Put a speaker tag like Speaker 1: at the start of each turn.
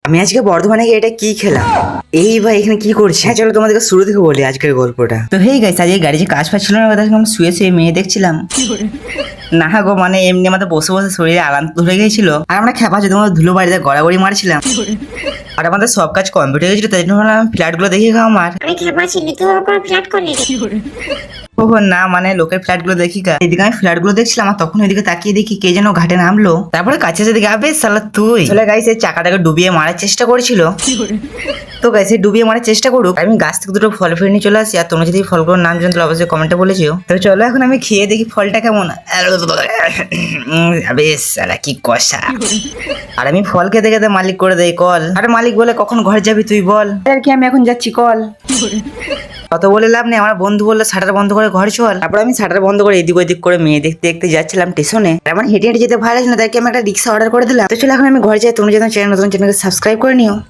Speaker 1: আমি আজকে বর্ধমানে গিয়ে এটা কি খেলাম, এই ভাই এখানে কি করছি। হ্যাঁ চলো তোমাদেরকে শুরু থেকে বলি আজকের গল্পটা। তো হেই গাইস, আজকে গাড়ি যে কাজ পাচ্ছিল না, আমি শুয়ে শুয়ে মেয়ে দেখছিলাম। না গো, মানে এমনি আমাদের বসে বসে শরীরে আরাম ধরে গেছিল, আর আমরা খেপা যদি ধুলো বাড়িতে গড়াগড়ি মারছিলাম। আর আমাদের সব কাজ কমপ্লিট হয়ে গেছিল, তাই জন্য ভাবলাম ফ্ল্যাট গুলো দেখি আমার।
Speaker 2: আমি খেপা ছিলি, তুই ওর কোনো ফ্ল্যাট করলি?
Speaker 1: ও না, মানে লোকের ফ্ল্যাট গুলো দেখি গা। এদিকে আমি ফ্ল্যাট গুলো দেখছিলাম, আর তখন ওইদিকে তাকিয়ে দেখি কে যেন ঘাটে নামলো। তারপরে কাছে দিকে আবে সালা তুই চলে গাইস, এই চাকাটাকে ডুবিয়ে মারার চেষ্টা করেছিল। তো গাইস ডুবিয়ে মারার চেষ্টা করুক, আমি গাছ থেকে দুটো ফল ফেলে নিয়ে চলে আসি। আর তোমরা যদি ফলগুলোর নাম জানো তাহলে অবশ্যই কমেন্টে বলেছিও। তো চলো এখন আমি খেয়ে দেখি ফলটা কেমন। আবে সালা কি কষা। আর আমি ফল খেতে খেতে মালিক করে দেই কল। আরে মালিক বলে কখন ঘর যাবি তুই বল। আর কি আমি এখন যাচ্ছি কল। কত বলে লাভ নেই, আমার বন্ধু বললো শাটার বন্ধ করে ঘর চল। তারপর আমি শাটার বন্ধ করে এদিক ওদিক করে মেয়ে দেখতে দেখতে যাচ্ছিলাম স্টেশনে। আমার হেঁটে হেঁটে যেতে ভালো লাগছে না, তাই আমি একটা রিক্সা অর্ডার করে দিলাম। তো চলো এখন আমি ঘর যাই। তোমরা যদি চ্যানেল নতুন চ্যানেলকে সাবস্ক্রাইব করে নিও।